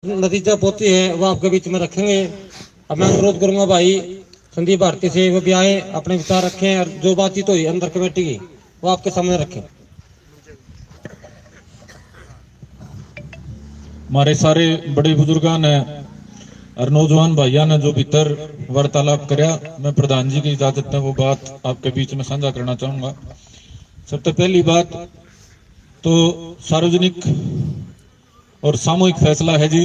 नतीजा पोती है वो आपके बीच में रखेंगे। अब मैं अनुरोध करूंगा भाई संदीप भारती से वो भी आए, अपने विचार रखें और जो बातचीत हुई अंदर कमेटी की वो आपके सामने रखें। हमारे सारे बड़े बुजुर्गों ने और नौजवान भाइयों ने जो भीतर वार्तालाप कराया, मैं प्रधान जी की इजाजत में वो बात आपके बीच में साझा करना चाहूंगा। सबसे पहली बात तो सार्वजनिक और सामूहिक फैसला है जी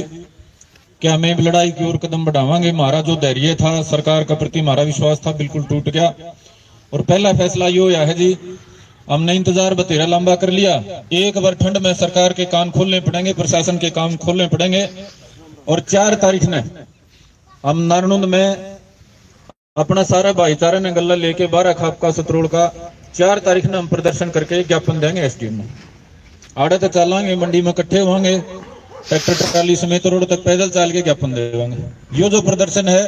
कि हमें लड़ाई की ओर कदम बढ़ावांगे। हमारा जो धैर्य था, सरकार का प्रति हमारा विश्वास था, बिल्कुल टूट गया। और पहला फैसला ये होया है जी, हमने इंतजार बतेरा लंबा कर लिया। एक बार ठंड में सरकार के कान खोलने पड़ेंगे, प्रशासन के काम खोलने पड़ेंगे। और 4 तारीख ने हम नारनुंद में अपना सारा भाईचारा ने गल्ला लेके 12 खाप का सतरोड़ का 4 तारीख ने हम प्रदर्शन करके ज्ञापन देंगे एसडीएम में। आड़े तो चलांगे, मंडी में इकट्ठे होंगे, ट्रैक्टर ट्राली समेत रोड तक पैदल चाल के ज्ञापन देंगे। यो जो प्रदर्शन है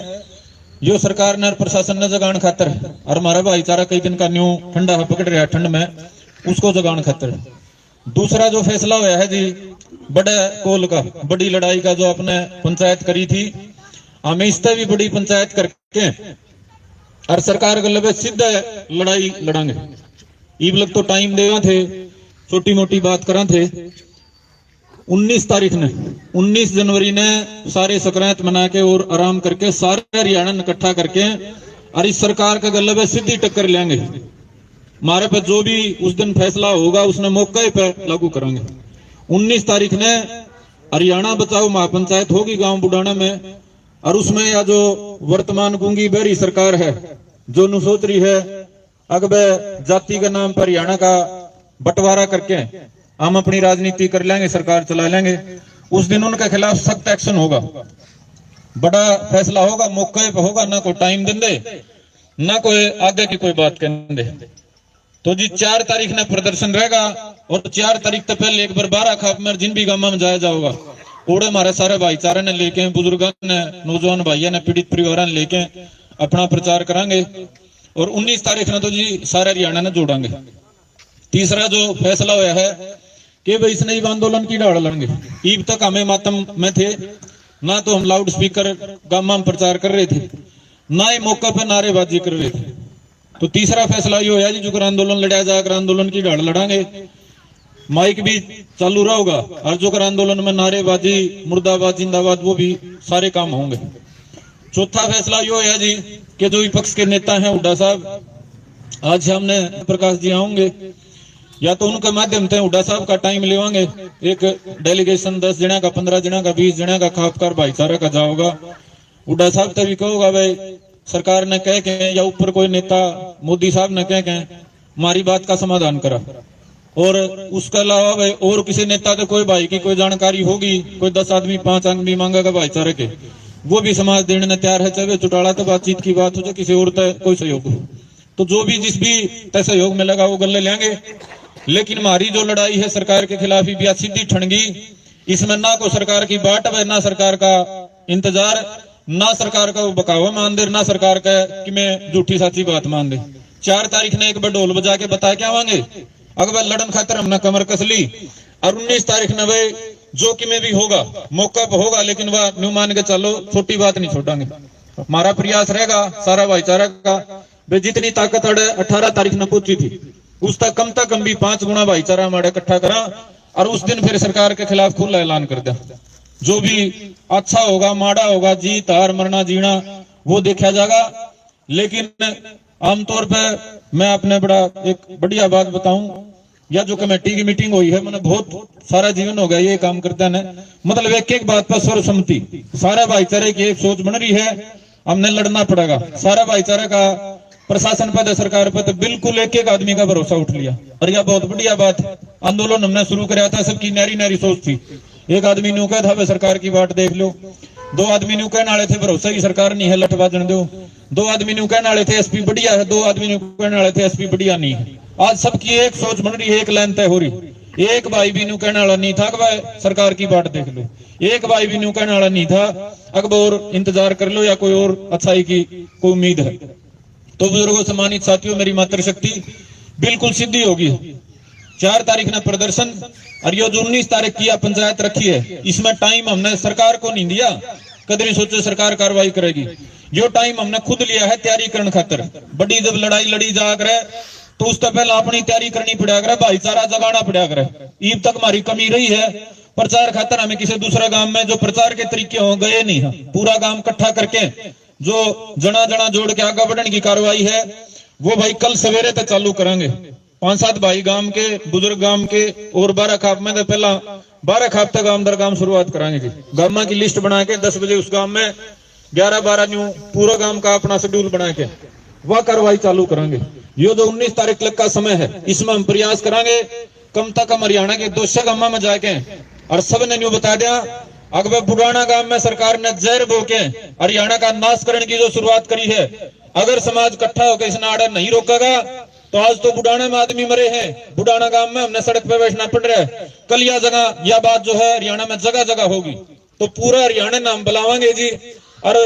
यो सरकार ने और प्रशासन ने जगान खातर और हमारा भाईचारा कई दिन का न्यू ठंडा पकड़ रहा ठंड में, उसको जगान खातर। दूसरा जो फैसला हुआ है जी बड़े कोल का, बड़ी लड़ाई का जो अपने पंचायत करी थी, हमें इससे भी बड़ी पंचायत करके और सरकार के लबे सीधे लड़ाई लड़ांगे। ईब लग तो टाइम देगा थे, छोटी मोटी बात करा थे। 19 तारीख ने 19 जनवरी ने सारे संक्रांत मना के और आराम करके सारे हरियाणा इकट्ठा करके और इस सरकार के गले पे सीधी टक्कर लेंगे। हमारे पे जो भी उस दिन फैसला होगा उसने मौके पे लागू करेंगे। 19 तारीख ने हरियाणा बचाओ महापंचायत होगी गांव बुढ़ाना में, और उसमें या जो वर्तमान गूंगी बहरी सरकार है जो नु सोच रही है अगबे जाति के नाम पर हरियाणा का बंटवारा करके हम अपनी राजनीति कर लेंगे, सरकार चला लेंगे, उस दिन उनके खिलाफ सख्त एक्शन होगा। बड़ा फैसला होगा, मौके पे होगा, ना कोई टाइम देंगे ना कोई आगे की कोई बात कहते। तो जी 4 तारीख ने प्रदर्शन रहेगा और 4 तारीख तो पहले एक बार 12 खाप में जिन भी गांव में जाया जाओगा ओड़े हमारे सारे भाईचारे ने लेके, बुजुर्गों ने, नौजवान भाइयों ने, पीड़ित परिवार ने लेके अपना प्रचार करांगे। और 19 तारीख ने तो जी सारे हरियाणा ने जोड़ांगे। तीसरा जो फैसला हुआ है कि भाई इसने ईब आंदोलन की ढाल लड़ेंगे। ईब तक हमें मातम में थे, ना तो हम लाउड स्पीकर गामा में प्रचार कर रहे थे, ना ही मौके पर नारेबाजी कर रहे थे। तो तीसरा फैसला ये होया जी जो आंदोलन लड़ा जाकर आंदोलन की ढाल लड़ांगे, माइक भी चालू रहेगा और जो आंदोलन में नारेबाजी, मुर्दाबाद, जिंदाबाद, वो भी सारे काम होंगे। चौथा फैसला ये होया जी कि जो विपक्ष के नेता हैं हुड्डा साहब, आज सामने प्रकाश जी आएंगे, या तो उनके माध्यम से हुड्डा साहब का टाइम लेवांगे। एक डेलीगेशन 10 जना का, 15 जना का, 20 जना का खापकार भाईचारा का जाओगा। हुड्डा साहब तभी कहोगा भाई सरकार ने कह के या ऊपर कोई नेता मोदी साहब ने कह के हमारी बात का समाधान करा। और उसके अलावा भाई और किसी नेता के कोई भाई की कोई जानकारी होगी, कोई 10 आदमी 5 आदमी मांगेगा भाईचारे के, वो भी समाज देने ने तैयार है। चाहे चुटाला तो बातचीत की बात हो, चाहे किसी और कोई सहयोग हो, तो जो भी जिस भी तय सहयोग में लगा वो गले लेंगे। लेकिन हमारी जो लड़ाई है सरकार के खिलाफ ही बिया सीधी ठणगी, इसमें ना को सरकार की बाट है, ना सरकार का इंतजार, ना सरकार का वो बकावा मान दे, ना सरकार का कि मैं झूठी साची बात मान दे। 4 तारीख ने एक बार ढोल बजा के बता के आवांगे, अगर लड़न खातर हमने कमर कस ली। और 19 तारीख ने भाई जो कि में भी होगा मौका पर होगा, लेकिन वह न्यू मान के चलो, छोटी बात नहीं छोड़ांगे। हमारा प्रयास रहेगा सारा भाईचारा का, वे जितनी ताकत 18 तारीख ने पहुंची थी उस तक कम भी 5 गुना भाईचारा हमारे इकट्ठा करा और उस दिन फिर सरकार के खिलाफ खुला ऐलान कर दिया। जो भी अच्छा होगा, माड़ा होगा, जीत हार, मरना जीना, वो देखा जाएगा। लेकिन आमतौर पर मैं अपने बड़ा एक बढ़िया बात बताऊं, या जो कमेटी की मीटिंग हुई है, मैंने बहुत सारा जीवन हो गया ये काम करते हैं, मतलब एक बात पर सर्वसम्मति, सारा भाईचारे की एक सोच बन रही है, हमने लड़ना पड़ेगा। सारा भाईचारा का प्रशासन पर, सरकार पर तो बिल्कुल एक आदमी का भरोसा उठ लिया। और यह बहुत बढ़िया बात है। आंदोलन हमने शुरू कराया था, सबकी नारी नारी सोच थी। एक आदमी न्यू कहा था सरकार की बात देख लो, 2 आदमी न्यू कहने वाले थे भरोसा की सरकार नहीं है, लठ बाजन दो, 2 आदमी न्यू कहने वाले थे एसपी बढ़िया है, 2 आदमी न्यू कहने वाले थे एसपी बढ़िया नहीं है। आज सबकी एक सोच बन रही है, एक लाइन तय हो रही। एक भाई भी न्यू कहने वाला नहीं था कि सरकार की बात देख लो, एक भाई भी न्यू कहने वाला नहीं था अकबर और इंतजार कर लो या कोई और अच्छाई की कोई उम्मीद है। तो बुजुर्गों, सम्मानित साथियों, मेरी मातृशक्ति बिल्कुल सिद्धि होगी। 4 तारीख ने प्रदर्शन और ये जो 19 तारीख की पंचायत रखी है, इसमें टाइम हमने सरकार को नहीं दिया, कदर नहीं सोचे सरकार कार्रवाई करेगी। यो टाइम हमने खुद लिया है तैयारी करने खातर। बड़ी जब लड़ाई लड़ी जा करे तो उससे पहले अपनी तैयारी करनी पड़ा करे, भाईचारा जगाना पड़ा करे। ईब तक हमारी कमी रही है प्रचार खातर, हमें किसी दूसरे गांव में जो प्रचार के तरीके हो गए नहीं है, पूरा गांव इकट्ठा करके जो जना जना जोड़ के आगे बढ़ने की कार्रवाई है वो भाई कल सवेरे तक चालू करेंगे। 5-7 भाई गांव के, बुजुर्ग गांव के, और 12 खाप में तो पहला 12 खाप तक गांव दर गांव शुरुआत कराएंगे जी। गांव की लिस्ट बना के 10 बजे उस गांव में 11-12 न्यू पूरा गांव का अपना शेड्यूल बना के वह कार्रवाई चालू करेंगे। ये जो 19 तारीख तक का समय है, इसमें हम प्रयास करेंगे कम तक कम हरियाणा के 200 गांव में जाके, और सब ने न्यू बता दिया अगर बुढ़ाना गांव में सरकार ने जहर बो के हरियाणा का नाश करने की जो शुरुआत करी है, अगर समाज इकट्ठा होकर इस नाड़ा नहीं रोकेगा तो आज तो बुढ़ाना में आदमी मरे हैं, बुढ़ाना गांव में हमने सड़क पे बैठना पड़ रहा है। कल यह जगह यह बात जो है हरियाणा में जगह जगह होगी, तो पूरा हरियाणा नाम बुलावांगे जी। और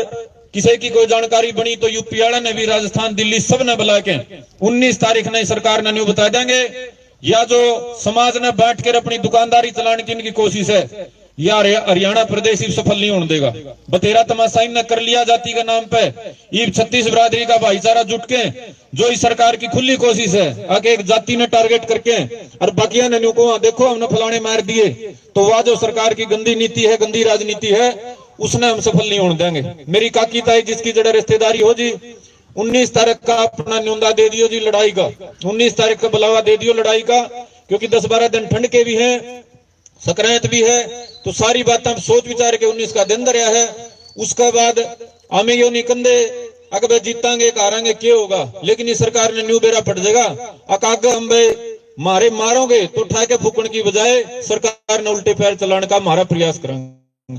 किसी की कोई जानकारी बनी तो यूपी वाले ने भी, राजस्थान, दिल्ली सब ने बुला के 19 तारीख ने सरकार ने न्यू बता देंगे। या जो समाज ने बैठ कर अपनी दुकानदारी चलाने की इनकी कोशिश है, या हरियाणा प्रदेश ही सफल नहीं होने देगा। बतेरा तमाशा इनने कर लिया जाति के नाम पे। ये 36 बिरादरी का भाईचारा जुट के जो इस सरकार की खुली कोशिश है आगे एक जाति ने टारगेट करके और बाकिया ने को देखो हमने फलाने मार दिए, तो वह जो सरकार की गंदी नीति है, गंदी राजनीति है, उसने हम सफल नहीं होने देंगे। मेरी काकी ताई जिसकी जड़ा रिश्तेदारी हो जी, 19 तारीख का अपना न्योंदा दे दियो जी लड़ाई का, 19 तारीख का बुलावा दे दियो लड़ाई का, क्योंकि 10-12 दिन ठंड के भी है, संक्रांत भी है, तो सारी बात हम सोच विचार के 19 का दिन दरिया है। उसके बाद हमें यो निकंदे अगर जीतांगे हारांगे क्या होगा, लेकिन इस सरकार ने न्यू बेरा पड़ जाएगा। अकाग हम मारे मारोगे तो ठाके फूकने की बजाय सरकार ने उल्टे पैर चलाने का हमारा प्रयास करेंगे।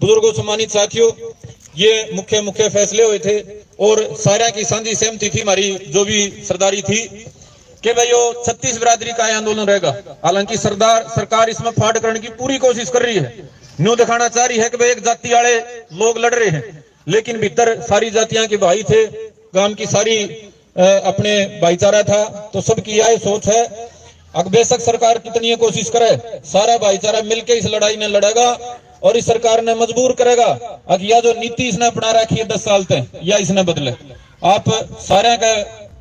बुजुर्गों, सम्मानित साथियों, ये मुख्य फैसले हुए थे और सारा की सांझी सहमति थी हमारी जो भी सरदारी थी कि भाई यो 36 बिरादरी का आंदोलन रहेगा। हालांकि सरकार इसमें फाड़ करने की पूरी कोशिश कर रही है, न्यू दिखाना चाह रही है कि भाई एक जाति वाले लोग लड़ रहे हैं, लेकिन भीतर सारी जातियां के भाई थे, गांव की सारी अपने भाईचारा था, तो सबकी यह सोच है अब बेशक सरकार कितनी कोशिश करे, सारा भाईचारा मिलकर इस लड़ाई में लड़ेगा और इस सरकार ने मजबूर करेगा। अब यह जो नीति इसने अपना रखी है 10 साल तक, या इसने बदले। आप सारे का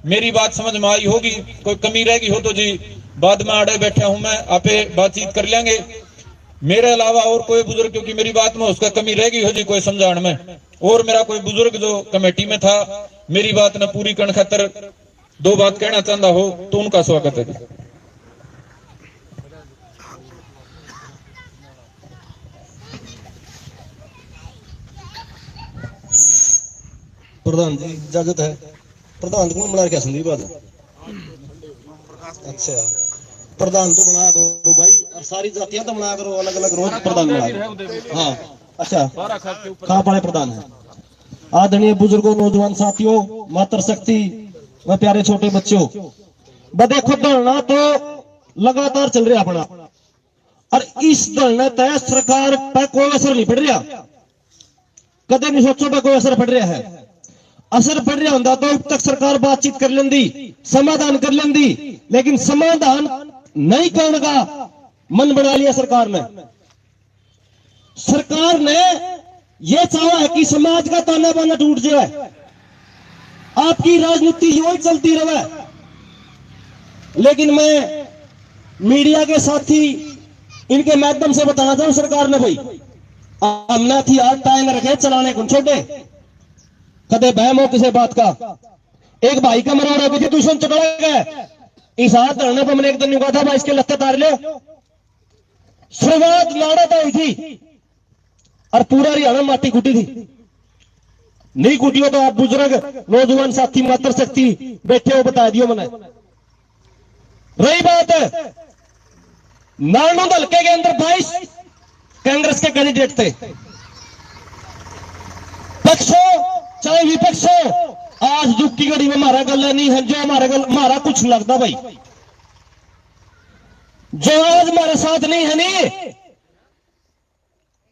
मेरी बात समझ में आई होगी, कोई कमी रहेगी हो तो जी बाद में आड़े बैठा हूं मैं, आपे बातचीत कर लेंगे। मेरे अलावा और कोई बुजुर्ग क्योंकि मेरी बात में उसका कमी रहेगी हो जी कोई समझाने में, और मेरा कोई बुजुर्ग जो कमेटी में था मेरी बात ने पूरी करने खातर 2 बात कहना चाहता हो तो उनका स्वागत है। प्रधान जी इजाजत है। प्रधान को बना क्या संदीप बात? अच्छा, प्रधान तो बना करो भाई, और सारी जातियां तो बना करो, अलग अलग रोज प्रधान बना करो। हाँ अच्छा, कहाँ पड़े प्रधान है? आदरणीय बुजुर्गों, नौजवान साथियों, मातृशक्ति व प्यारे छोटे बच्चों, देखो धरना तो लगातार चल रहा अपना, और इस धरना तय सरकार पर कोई असर नहीं पड़ रहा। कदे नहीं सोचो पर कोई असर पड़ रहा है। असर पड़ रहा होता तो अब तक सरकार बातचीत कर लेंदी, समाधान कर लेंदी, लेकिन समाधान नहीं करने का मन बना लिया सरकार ने। सरकार ने यह चाहा है कि समाज का ताना बाना टूट जाए, आपकी राजनीति यूं ही चलती रहे। लेकिन मैं मीडिया के साथी इनके माध्यम से बताना चाहूं, सरकार ने भाई हमने थी यार टाइम रखे चलाने को छोटे, कदे बहम हो किसी बात का। एक भाई का मरोड़ है दुश्मन चकड़ा गए, इस हाथ धरने पर मैंने एक दिन कहा था भाई इसके लत्ते तार ले। शुरुआत लाड़ा तो हुई थी और पूरा हरियाणा माटी कुटी थी, नहीं कुटी हो तो आप बुजुर्ग नौजवान साथी मातृशक्ति बैठे हो बता दियो मैंने। रही बात नारनौंद हल्के के अंदर 22 कांग्रेस के कैंडिडेट थे, पक्ष हो चाहे विपक्ष हो, आज दुख की घड़ी में हमारा गला नहीं है, जो हमारा कुछ लगता भाई, जो आज हमारे साथ नहीं है नहीं,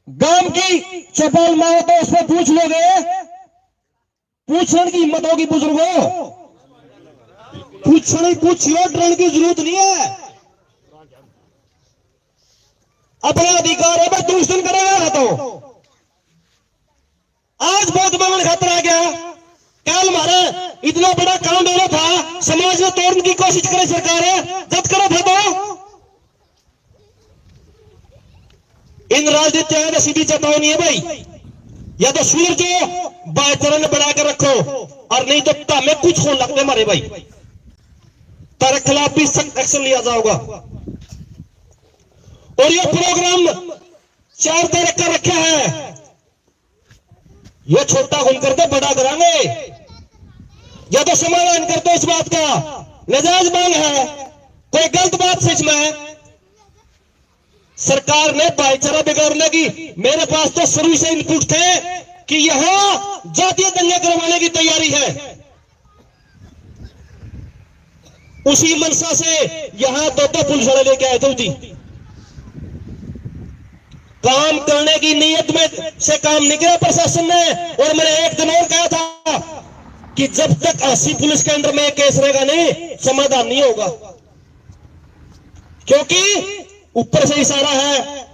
गांव की चौपाल माओ तो उसमें पूछ लोगे, पूछने की हिम्मत होगी बुजुर्गों, पूछियो, डरने की जरूरत नहीं है। अपना अधिकार है, बस दूषण करेगा ना तो आज बहुत मामले खातर आ गया। कल हमारा इतना बड़ा कांड होना था, समाज में तोड़ने की कोशिश करे सरकार है, जब करो फिर दो। इन राजनीतियों में सीधी चेतावनी है भाई, या तो सूरज भाईचारा ने बढ़ा कर रखो, और नहीं तो हमें कुछ होने लगते हमारे भाई, तारे खिलाफ भी सख्त एक्शन लिया जाएगा। और ये प्रोग्राम 4 तारीख का रखा है, ये छोटा खुल करके बड़ा करांगे, या तो समाधान कर दो इस बात का। नजायज मांग है, कोई गलत बात सच में सरकार ने भाईचारा बिगाड़ने की, मेरे पास तो शुरू से इनपुट थे कि यहां जातीय दंगे करवाने की तैयारी है। उसी मनसा से यहां 2 पुलिस वाले लेके आए थे जी। काम करने की नीयत में से काम नहीं किया प्रशासन ने। और मैंने एक दिन और कहा था कि जब तक 80 पुलिस के अंदर में केस रहेगा नहीं, समाधान नहीं होगा, क्योंकि ऊपर से इशारा है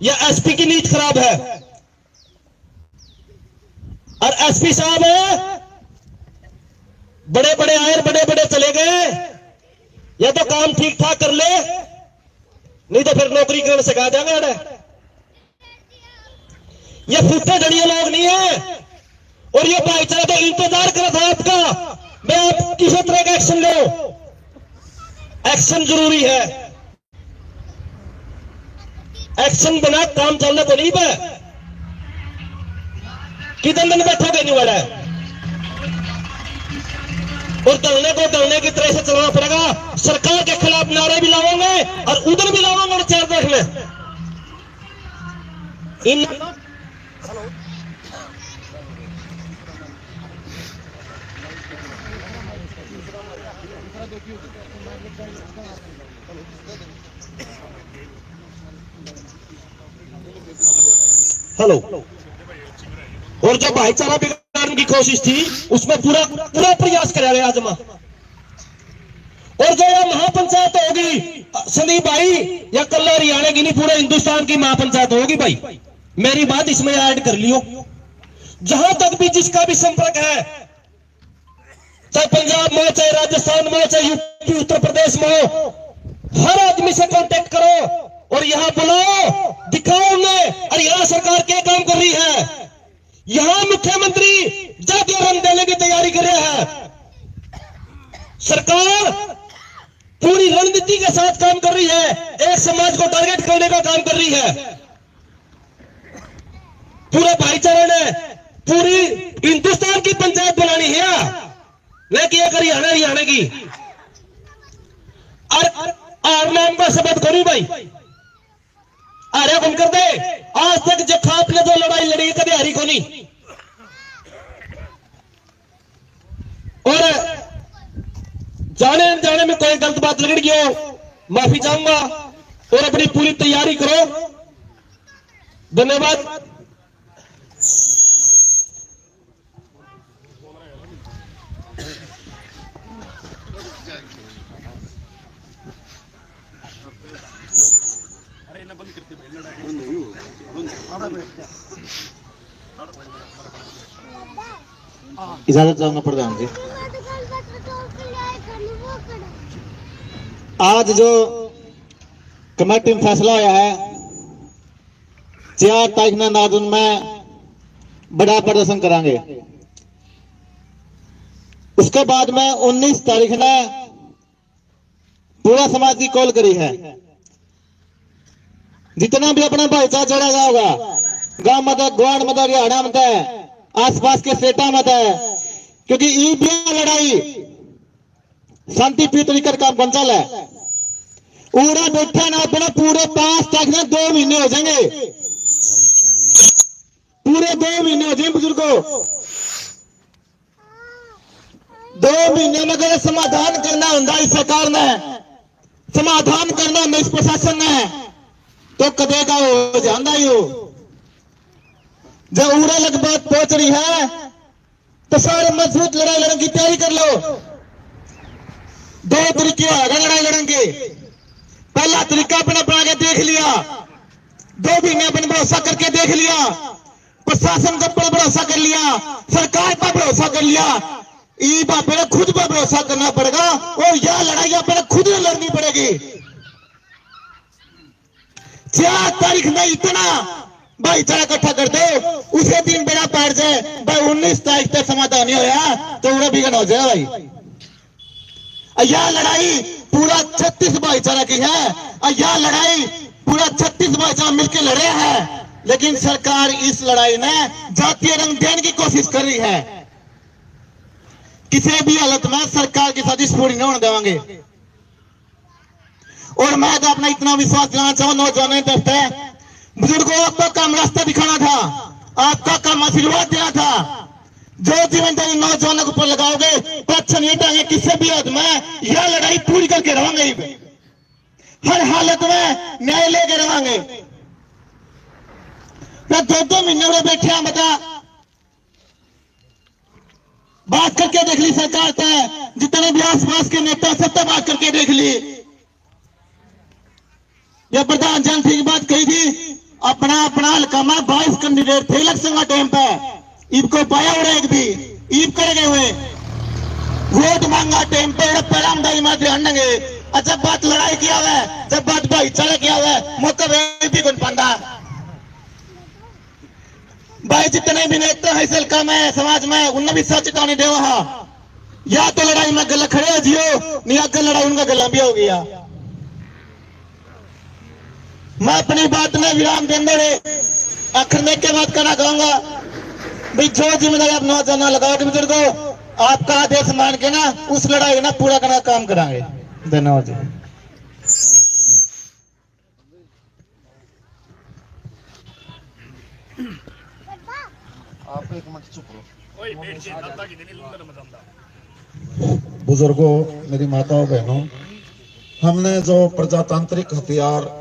या एसपी की नीति खराब है। और एसपी साहब है, बड़े बड़े आए, बड़े बड़े चले गए, या तो काम ठीक ठाक कर ले, नहीं तो फिर नौकरी करने सिखा देंगे। ये फूटे धड़िए लोग नहीं है। और ये भाईचारा तो इंतजार कर रहा था आपका, मैं आप किसी तरह का एक्शन लो, एक्शन जरूरी है। एक्शन बिना काम चलने को नहीं पे, कितने दिन बैठोगे नहीं वाला है। और दलने की तरह से चलाना पड़ेगा। सरकार के खिलाफ नारे भी लाओगे और उधर भी लाओगे, और 4 देख में इन हेलो। और जो भाईचारा बिगाड़ने की कोशिश थी, उसमें पूरा प्रयास करा गया आजमा। और जो यह महापंचायत होगी संदीप भाई, या कल हरियाणा की नहीं, पूरे हिंदुस्तान की महापंचायत होगी भाई, मेरी बात इसमें ऐड कर लियो। जहां तक भी जिसका भी संपर्क है, चाहे पंजाब में हो, चाहे राजस्थान में हो, चाहे यूपी उत्तर प्रदेश में हो, हर आदमी से कांटेक्ट करो और यहां बुलाओ, दिखाओ उन्हें हरियाणा सरकार क्या काम कर रही है। यहां मुख्यमंत्री जातीय रंग देने की तैयारी कर रहे हैं। सरकार पूरी रणनीति के साथ काम कर रही है, एक समाज को टारगेट करने का काम कर रही है। पूरे भाईचारे ने पूरी हिंदुस्तान की पंचायत बनानी है, लेकिन एक हरियाणा की। और नाम का शब्द करूं भाई, अरे कौन कर दे। आज तक जब आपने जो लड़ाई लड़ी कभी हारी को नहीं। और जाने में कोई गलत बात लग गई हो, माफी चाहूंगा, और अपनी पूरी तैयारी करो। धन्यवाद। इजाजत चाहूंगा प्रधान जी। आज जो कमेटी में फैसला होया है, 4 तारीख ना नादुन में बड़ा प्रदर्शन करांगे। उसके बाद में 19 तारीख ने पूरा समाज की कॉल करी है। जितना भी अपना भाईचारा जोड़ा जाएगा, गांव मत, ग्वाड़ मत, हरियाणा मत, आसपास के स्टेटा मत है, क्योंकि ये लड़ाई शांतिप्रिय तरीके काम बन चल है। उड़ा बैठा ना अपना पूरे 5 तारीख में 2 महीने हो जाएंगे, पूरे 2 महीने हो जाएंगे बुजुर्गों। 2 महीने में अगर समाधान करना होता इस सरकार ने, समाधान करना होता इस प्रशासन ने, तो कदे का हो जाता ही हो। जब उड़ा लग बात पहुंच रही है तो सारे मजबूत लड़ाई लड़ने की तैयारी कर लो। 2 तरीके होगा लड़ाई लड़ने के। पहला तरीका अपना बना के देख लिया, 2 महीने अपन भरोसा करके देख लिया, प्रशासन के ऊपर भरोसा कर लिया, सरकार पर भरोसा कर लिया, ईब अपने खुद पर भरोसा करना पड़ेगा और यह लड़ाई अपने खुद लड़नी पड़ेगी। 4 तारीख में इतना भाईचारा इकट्ठा कर दो, उसे दिन बेड़ा पार जाए भाई। 19 तारीख तक समाधान नहीं होया तो उड़ा बिगड़ हो जाए भाई। यह लड़ाई पूरा 36 भाईचारा की है, यह लड़ाई पूरा 36 भाईचारा मिलकर लड़े हैं, लेकिन सरकार इस लड़ाई में जातीय रंग देने की कोशिश कर रही है। किसी भी हालत में सरकार की साजिश पूरी नहीं होने देंगे। और मैं तो अपना इतना विश्वास दिलाना चाहूँ नौजवानों की तरफ से, बुजुर्गों आपका काम रास्ता दिखाना था, आपका काम आशीर्वाद देना था। जो जिम्मेदारी नौजवानों के ऊपर लगाओगे तो अच्छा नहीं टांगे। किसी भी हालत में यह लड़ाई पूरी करके रहेंगे, हर हालत में न्याय लेके रहेंगे। मैं 2 महीने में बैठे हैं, बता बात करके देख ली सरकार से, जितने भी आसपास के नेता सबसे बात करके देख ली। यह प्रधान जन की बात कही थी, अपना हल्का में 22 कैंडिडेट थे इलेक्शन का टाइम पे, ईब को पाया और एक भी ईब कर गए हुए वोट मांगा टाइम पे पहला में ध्यान देंगे। अच्छा बात लड़ाई किया हुआ है, जब बात भाईचारा किया हुआ है मौका भी कौन पाता भाई। जितने भी नेता है हल्का में समाज में उन्हें भी सच चेतावनी दे, या तो लड़ाई में गला खड़े हो जियो, नहीं आगे लड़ाई उनका गला भी हो गया। मैं अपनी बात में विराम देने आखिर में क्या बात करना चाहूंगा भाई, जो जिम्मेदारी आप नौजवान लगाओगे बुजुर्गो, आपका आदेश मान के ना उस लड़ाई ना पूरा करना काम कराएंगे। धन्यवाद जी। आप एक मिनट चुप रहो। बुजुर्गों, मेरी माताओं बहनों, हमने जो प्रजातांत्रिक हथियार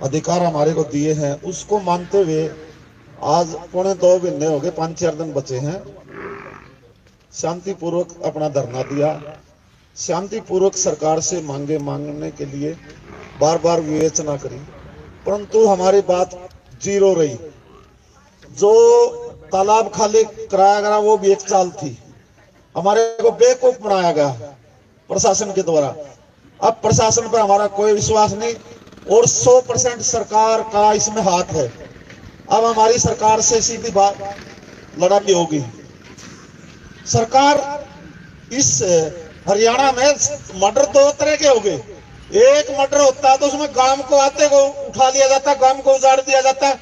अधिकार हमारे को दिए हैं उसको मानते हुए आज 2.25 महीने हो गए, 5-4 दिन बचे हैं, शांतिपूर्वक अपना धरना दिया। शांतिपूर्वक सरकार से मांगने के लिए बार बार विवेचना करी, परंतु हमारी बात जीरो रही। जो तालाब खाली कराया गया वो भी एक चाल थी, हमारे को बेवकूफ बनाया गया प्रशासन के द्वारा। अब प्रशासन पर हमारा कोई विश्वास नहीं और 100% सरकार का इसमें हाथ है। अब हमारी सरकार से सीधी बात लड़ाई होगी। सरकार इस हरियाणा में मर्डर 2 तरह के हो गए। एक मर्डर होता है तो उसमें गांव को आते को उठा लिया जाता है, गांव को उजाड़ दिया जाता है,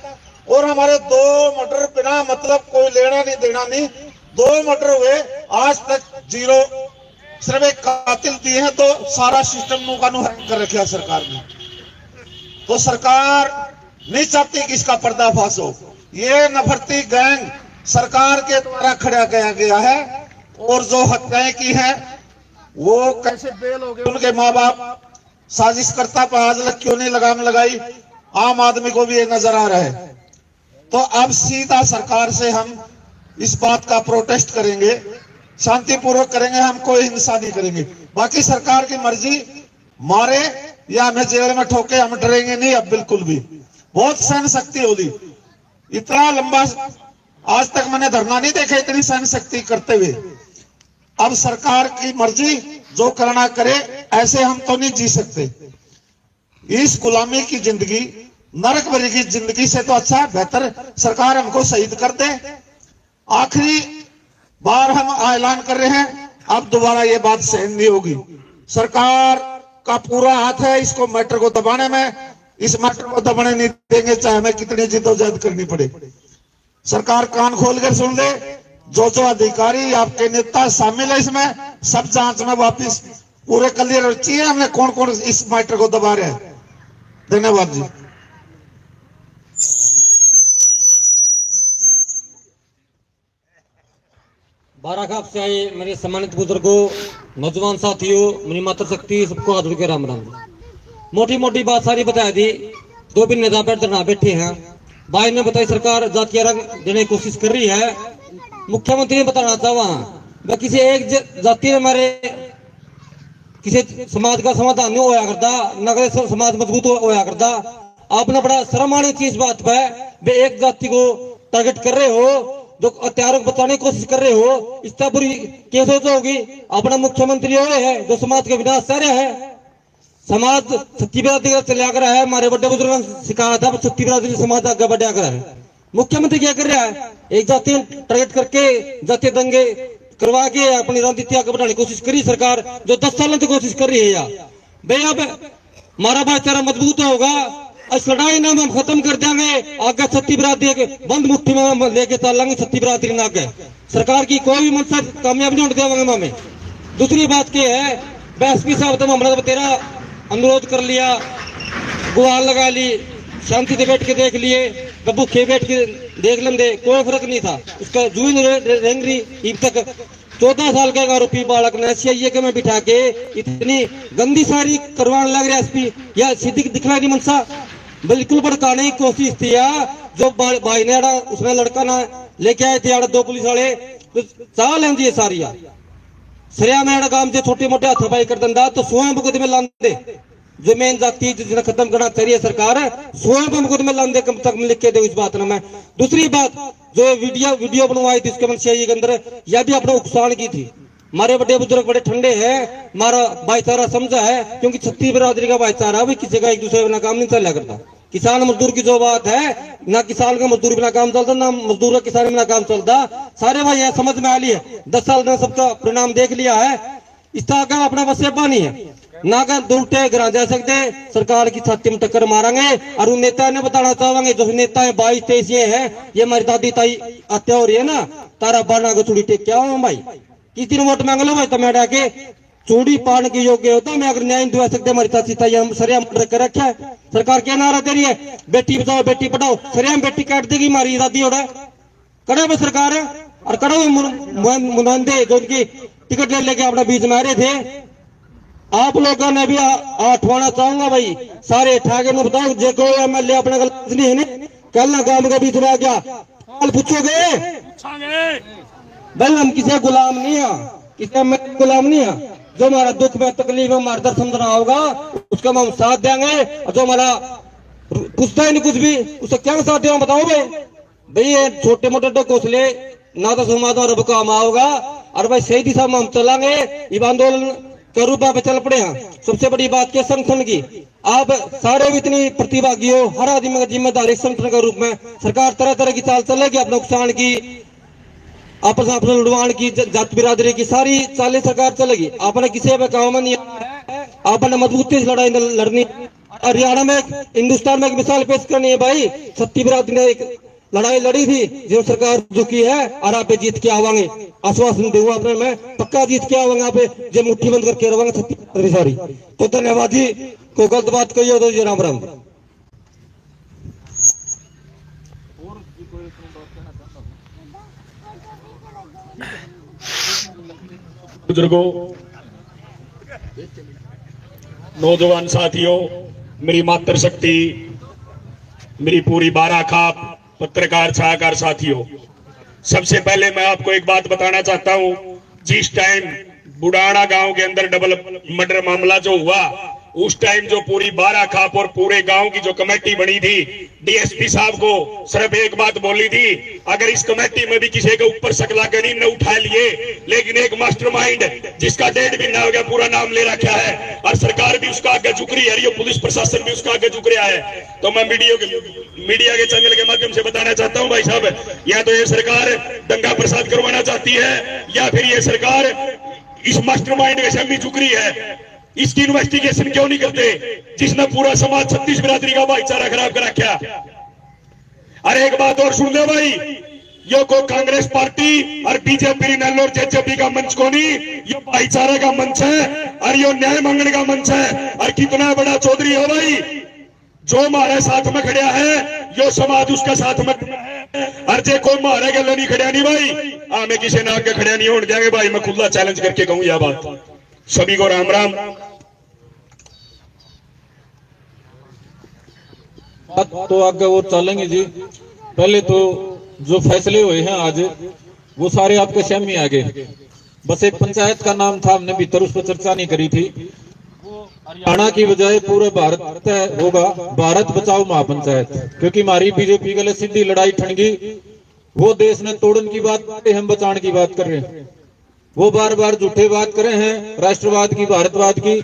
और हमारे 2 मर्डर बिना मतलब कोई लेना नहीं देना नहीं, 2 मर्डर हुए, आज तक जीरो। सिर्फ एक कातिल दिए हैं तो सारा सिस्टम का हैंग कर रखा सरकार ने। तो सरकार नहीं चाहती कि इसका पर्दाफाश हो। ये नफरती गैंग सरकार के द्वारा खड़ा किया गया है, और जो हत्याएं की है वो कैसे बेल हो गए, उनके माँ बाप साजिश करता पर आज तक क्यों नहीं लगाम लगाई, आम आदमी को भी ये नजर आ रहा है। तो अब सीधा सरकार से हम इस बात का प्रोटेस्ट करेंगे, शांतिपूर्वक करेंगे, हम कोई हिंसा नहीं करेंगे। बाकी सरकार की मर्जी, मारे या हमें जेल में ठोके, हम डरेंगे नहीं अब बिल्कुल भी। बहुत सहन शक्ति होगी, इतना लंबा आज तक मैंने धरना नहीं देखा इतनी सहन शक्ति करते हुए। अब सरकार की मर्जी, जो करना करे, ऐसे हम तो नहीं जी सकते। इस गुलामी की जिंदगी, नरक भरी की जिंदगी से तो अच्छा बेहतर सरकार हमको शहीद कर दे। आखिरी बार हम ऐलान कर रहे हैं, अब दोबारा ये बात सहन नहीं होगी। सरकार का पूरा हाथ है इसको मैटर को दबाने में, इस मैटर को दबाने नहीं देंगे चाहे हमें कितनी जिद्दोजहद करनी पड़े। सरकार कान खोल कर सुन ले, जो अधिकारी आपके नेता शामिल है इसमें, सब जांच में वापिस पूरे क्लियर चाहिए हमने कौन कौन इस मैटर को दबा रहे हैं। धन्यवाद जी। बाराखाप से आए मेरे सम्मानित बुजुर्गों, नौजवान साथियों, मेरी मातृशक्ति, सबको हाथ जोड़ के राम राम। मोटी मोटी बात सारी बता दी। 2 भी नेता पर धरना बैठे हैं। भाई ने बताई सरकार जातीय रंग देने की कोशिश कर रही है। मुख्यमंत्री ने बताना चाहवा किसी एक जाति में हमारे किसी समाज का समाधान नहीं होया करता, न समाज मजबूत होया करता। आपने बड़ा शर्माने की इस बात पे वे एक जाति को टारगेट कर रहे हो, जो हत्यारों को बचाने की कोशिश कर रहे हो, इतना बुरी केस हो जाओगी। अपना मुख्यमंत्री हो है जो समाज का विनाश चाह रहा है। समाज सत्य बिरादरी का चला कर है, हमारे बड़े बुजुर्गों ने सिखाया था सत्य बिरादरी समाज आगे बढ़ा कर है। मुख्यमंत्री क्या कर रहा है, एक जाति टारगेट करके जातीय दंगे करवा के अपनी राजनीति आगे बढ़ाने की कोशिश करी सरकार, जो 10 सालों से कोशिश कर रही है। यार भाई अब हमारा भाईचारा मजबूत होगा, इस लड़ाई ना हम खत्म कर देंगे, आगे सत्य बिरादरी के बंद मुट्ठी में लेके चलेंगे। सत्य बिरादरी ना आगे सरकार की कोई भी मंशा कामयाब नहीं होने देंगे हमें। दूसरी बात क्या है, एसपी साहब तो हमने तेरा अनुरोध कर लिया, गुहार लगा ली, शांति से बैठ के देख लिए, भूखे बैठ के देख लेंगे, कोई फर्क नहीं था। उसका जून रेंग रही तक 14 साल का आरोपी बालक ने सीआईए के में बिठा के इतनी गंदी सारी करवाने लग रहा एसपी, या सीधी दिखला नहीं मनसा, बिल्कुल भड़काने की कोशिश थी। जो भाई ने उसने लड़का ना लेके आए थे 2 पुलिस वाले, तो चाह लेंदी है सारी सरिया में काम से छोटे मोटे हथापाई कर दंदा, तो स्वयं मुकदमे लांदे जो मेन जाति जिन्हें खत्म करना चाहिए सरकार, स्वयं मुकदमे लांदे कम तक लिख के दे इस बात में। दूसरी बात, जो वीडियो बनवाई थी उसके सीआईए के अंदर, यह भी अपने उकसान की थी। हमारे बड़े बुजुर्ग बड़े ठंडे हैं, हमारा भाईचारा समझा है, क्योंकि छत्तीस बिरादरी का भाईचारा भी किसी का एक दूसरे बिना काम नहीं चला करता। किसान मजदूर की जो बात है, ना किसान का मजदूर बिना काम चलता, ना मजदूर का किसान बिना काम चलता। सारे भाई यह समझ में आ ली है, 10 साल ने सबका परिणाम देख लिया है। इसका आगे अपना बस पानी है ना, कर उल्टे गिरा जा सकते, सरकार की छाती में टक्कर मारेंगे। और उन नेता ने बताना चाहेंगे, जो नेता है 22-23 ये है, ये हमारी दादी ताई हत्या हो रही है ना, तारा बाना को चूड़ी टेक क्या हो भाई, किस दिन वोट मांग लो भाई, तो मैं डाके चूड़ी पान के योग्य होता, मैं अगर न्याय दिवा सकते हमारी ताती ताई हम सरिया मर्डर कर रखा है। सरकार क्या नारा दे रही है, बेटी बचाओ बेटी पढ़ाओ, सरिया बेटी काट देगी हमारी दादी हो कड़े में सरकार है। और कड़े मुनंदे जो उनकी टिकट लेके अपना बीच में आ रहे थे, आप लोगों ने भी आठवाना चाहूंगा भाई, सारे ठाके ने बताओ, जो कोई एमएलए अपने गलत नहीं है, कल ना गांव के बीच में आ गया पूछोगे भाई, हम किसी गुलाम नहीं है, किसी गुलाम नहीं है। जो हमारा दुख में तकलीफ में हमारा दर्द समझना होगा, उसका हम साथ देंगे। और जो हमारा पूछता ही नहीं कुछ भी, उसका क्या साथ देंगे बताओ भाई। ये छोटे मोटे तो घोसले ना तो समाज और काम आओगा, और भाई सही दिशा में हम चलेंगे। ये आंदोलन के रूप में चल पड़े हैं। सबसे बड़ी बात क्या, संगठन की आप सारे भी इतनी प्रतिभागी हो, हर आदमी का जिम्मेदारी संगठन के रूप में। सरकार तरह तरह की चाल चलेगी, अपने नुकसान की, आपस में लुड़वान की, जात बिरादरी की सारी चालें सरकार चलेगी। आपने किसी भी काम में नहीं है, आपने मजबूती से लड़ाई लड़नी। हरियाणा में हिंदुस्तान में एक मिसाल पेश करनी है भाई, सत्य बिरादरी ने एक लड़ाई लड़ी थी जो सरकार झुकी है, और आप जीत के आवांगे, आश्वासन दूंगा अपने मैं, पक्का जीत के आवांगे। आप जो मुट्ठी बंद करके रहोगे सत्य बिरादरी सारी। तो धन्यवाद जी, को गलत बात कही हो तो जी राम राम। बुजुर्गों, नौजवान साथियों, मेरी मातृशक्ति, मेरी पूरी बाराखाप पत्रकार छायाकार साथियों, सबसे पहले मैं आपको एक बात बताना चाहता हूं। जिस टाइम बुडाना गांव के अंदर डबल मर्डर मामला जो हुआ, उस टाइम जो पूरी बाराखाप और पूरे गांव की जो कमेटी बनी थी, डीएसपी साहब को सिर्फ एक बात बोली थी, अगर इस कमेटी में भी किसी के ऊपर शकला गनी न उठा लिए, लेकिन एक मास्टरमाइंड जिसका 1.5 महीना हो गया पूरा नाम ले रखा है, और सरकार भी उसका आगे झुक रही है, पुलिस प्रशासन भी उसका आगे झुक रहा है। तो मैं मीडिया के चैनल के माध्यम से बताना चाहता हूं भाई साहब, या तो ये सरकार दंगा प्रसाद करवाना चाहती है, या फिर ये सरकार इस मास्टरमाइंड के सामने झुक रही है। इसकी इन्वेस्टिगेशन क्यों नहीं करते, जिसने पूरा समाज छत्तीस बिरादरी का भाईचारा खराब कर रखा। अरे एक बात और सुन ले भाई, यो को कांग्रेस पार्टी और बीजेपी और जेजेपी का मंच को नहीं, ये भाईचारे का मंच है, और यो न्याय मांगने का मंच है। और कितना बड़ा चौधरी हो भाई, जो हमारे साथ में खड़ा है, यो समाज उसके साथ में है। और जे कोई मारे गले नहीं खड़ा नहीं भाई, हमें किसी ने आगे खड़ा नहीं होने देंगे भाई। मैं खुला चैलेंज करके कहूं यह बात। सभी को राम राम। तो आगे वो चलेंगे जी। पहले तो जो फैसले हुए हैं आज, वो सारे आपके सामने आ गए। बस एक पंचायत का नाम था, हमने भीतर उस पर चर्चा नहीं करी थी। वो हरियाणा की बजाय पूरे भारत होगा भारत बचाओ महापंचायत, क्योंकि हमारी बीजेपी के लिए सीधी लड़ाई ठणगी। वो देश ने तोड़न की बात करते, हम बचाने की बात कर रहे हैं। वो बार बार झूठे बात करे हैं राष्ट्रवाद की, भारतवाद की।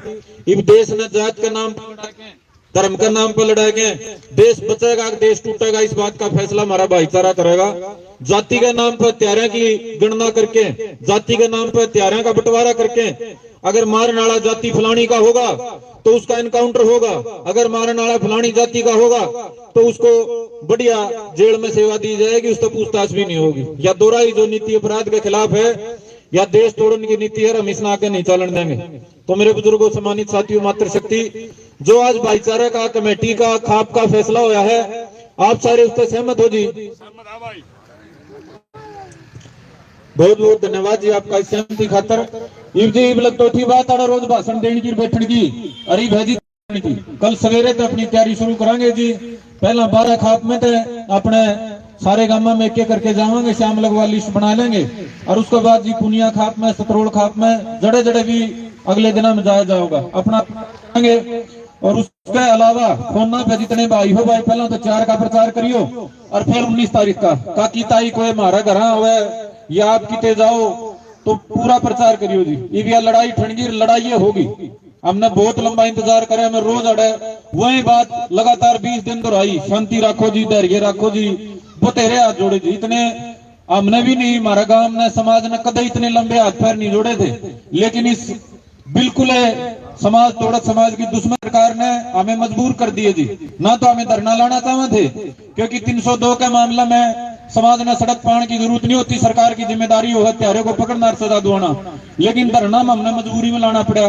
इस देश ने जात के नाम पर लड़ा के, धर्म के नाम पर लड़ा के देश बचेगा, देश टूटेगा, इस बात का फैसला हमारा भाईचारा करेगा। जाति के नाम पर हत्यारों की गणना करके, जाति के नाम पर हत्यारों का बंटवारा करके, अगर मारने वाला जाति फलानी का होगा तो उसका एनकाउंटर होगा, अगर मारने वाला फलानी जाति का होगा तो उसको बढ़िया जेल में सेवा दी जाएगी, उससे पूछताछ भी नहीं होगी। या दोहराई जो नीति अपराध के खिलाफ है या देश तोड़ने की नीति है, हम इस आगे नहीं चलन देंगे। तो मेरे बुजुर्गों, सम्मानित साथियों, मातृशक्ति जो आज भाईचारे का, कमेटी का, खाप का फैसला होया है, आप सारे उससे सहमत हो जी? बहुत बहुत धन्यवाद जी आपका इस सहमति खातर। इब जी इब लग तो ठीक बात है, रोज भाषण देने की बैठने की अरे भेजी की। कल सवेरे तो अपनी तैयारी शुरू करांगे जी। पहला 12 खाप में तो अपने सारे गांव में एक एक करके जावांगे, श्याम लगवा लिस्ट बना लेंगे, और उसके बाद जी पुनिया खाप में, सतरोड़ खाप में, जड़े जड़े भी अगले दिन में जाया जाओगा अपना करेंगे। और उसके अलावा फोन पे जितने भाई हो भाई, पहला तो 4 का प्रचार करियो, और फिर 19 तारीख का काकी ताई को हमारा घर हुआ या आप किते जाओ तो पूरा प्रचार करियो जी। ये लड़ाई ठंडी लड़ाई होगी, हमने बहुत लंबा इंतजार करे, हमें रोज अड़े वही बात लगातार 20 दिन दोहराई, शांति रखो जी, धैर्य रखो जी, बतेरे हाथ जोड़े जी। इतने हमने भी नहीं, हमारा गांव ने, समाज ने कदे इतने लंबे हाथ पैर नहीं जोड़े थे, लेकिन इस बिल्कुल समाज तोड़त समाज की दुश्मन सरकार ने हमें मजबूर कर दिए जी। ना तो हमें धरना लाना चाहते थे, क्योंकि 302 के मामला में समाज ने सड़क पाने की जरूरत नहीं होती, सरकार की जिम्मेदारी हो हत्यारे को पकड़ना और सजा दिलाना, लेकिन धरना में हमने मजबूरी में लाना पड़ा।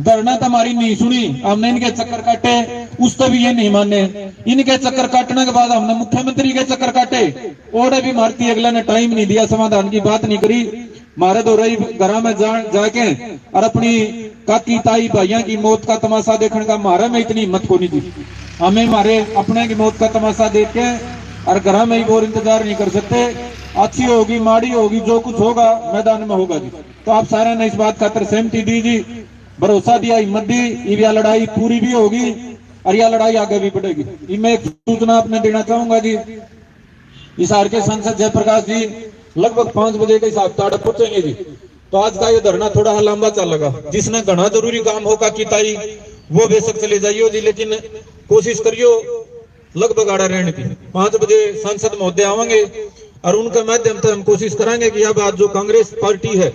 धरना तो हमारी नहीं सुनी, हमने इनके चक्कर काटे, उस तो भी ये नहीं माने। इनके चक्कर काटने के बाद हमने मुख्यमंत्री के चक्कर काटे, और भी भारतीय अगला ने टाइम नहीं दिया, समाधान की बात नहीं करी। मारे दो रही घर में जाके और अपनी काकी ताई भाइयों की मौत का तमाशा देखने का हमारे में इतनी हिम्मत को नहीं थी। हमें हमारे अपने की मौत का तमाशा देख के और घर में ही और इंतजार नहीं कर सकते। अच्छी होगी माड़ी होगी, जो कुछ होगा मैदान में होगा जी। तो आप सारे ने इस बात खातर सहमति दी जी, भरोसा दिया, हिम्मत दी। यह लड़ाई पूरी भी होगी और यह लड़ाई आगे भी बढ़ेगी। मैं एक सूचना आपने देना चाहूंगा जी। हिसार के सांसद जयप्रकाश जी लगभग 5 बजे के हिसाब से पहुंचेंगे जी। तो आज का ये धरना थोड़ा लंबा चलेगा। जिसने घना जरूरी काम होगा कि ताई वो बेशक चले जाइयो जी, लेकिन कोशिश करियो लगभग आड़ा रहने की। 5 बजे सांसद महोदय आवेंगे और उनके माध्यम से हम कोशिश करेंगे कि अब आज जो कांग्रेस पार्टी है,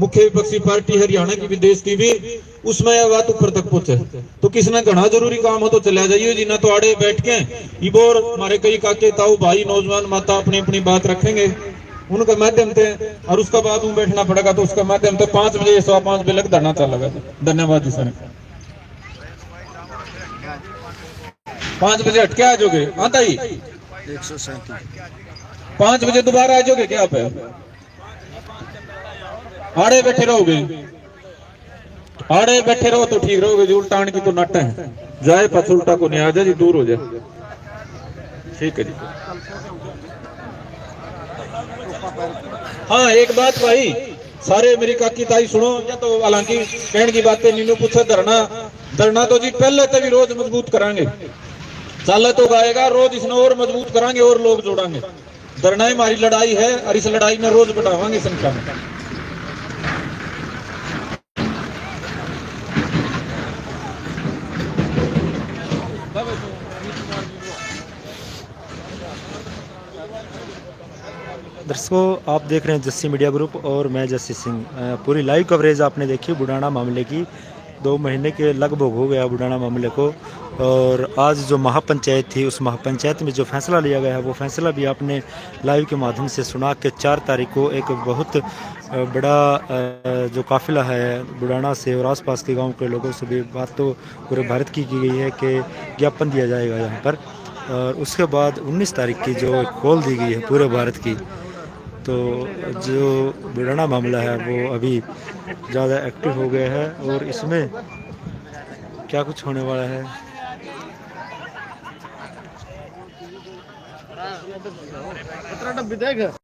मुख्य विपक्षी पार्टी हरियाणा की भी, देश की भी, उसमें यह बात ऊपर तक पहुंचे। तो किसने घना जरूरी काम हो तो चला जाइए जी, ना तो आड़े बैठ के इबोर हमारे कई काके ताऊ भाई नौजवान माता अपनी अपनी बात रखेंगे उनके माध्यम से, और उसका बाद में बैठना पड़ेगा। तो उसके माध्यम से 5 बजे 5:15 बजे लग धरना चलेगा। धन्यवाद जी सर। 5 बजे हटके आ जाओगे? आता ही 5 बजे दोबारा आ जाओगे क्या आप? आड़े बैठे रहोगे? आड़े बैठे रहो तो ठीक रहोगे जी, उल्टान की तो नट है, जाए पछ उल्टा को नहीं आ जाए जी, दूर हो जाए। ठीक है जी। हाँ एक बात भाई, सारे मेरी काकी ताई सुनो, या तो हालांकि कहने की बातें नीनू पूछे, धरना तो जी पहले तो भी रोज मजबूत करांगे, चल तो गाएगा रोज, इसने और मजबूत करांगे और लोग जोड़ांगे। धरना हमारी लड़ाई है और इस लड़ाई में रोज बढ़ावांगे संख्या में। दर्शकों, आप देख रहे हैं जस्सी मीडिया ग्रुप और मैं जस्सी सिंह। पूरी लाइव कवरेज आपने देखी बुढ़ाना मामले की। 2 महीने के लगभग हो गया बुढ़ाना मामले को, और आज जो महापंचायत थी उस महापंचायत में जो फैसला लिया गया है वो फैसला भी आपने लाइव के माध्यम से सुना कि 4 तारीख को एक बहुत बड़ा जो काफिला है बुढ़ाना से और आसपास के गांव के लोगों से भी बात तो पूरे भारत की गई है कि ज्ञापन दिया जाएगा यहाँ पर। और उसके बाद 19 तारीख की जो कॉल दी गई है पूरे भारत की, तो जो बुढ़ाना मामला है वो अभी ज़्यादा एक्टिव हो गया है और इसमें क्या कुछ होने वाला है।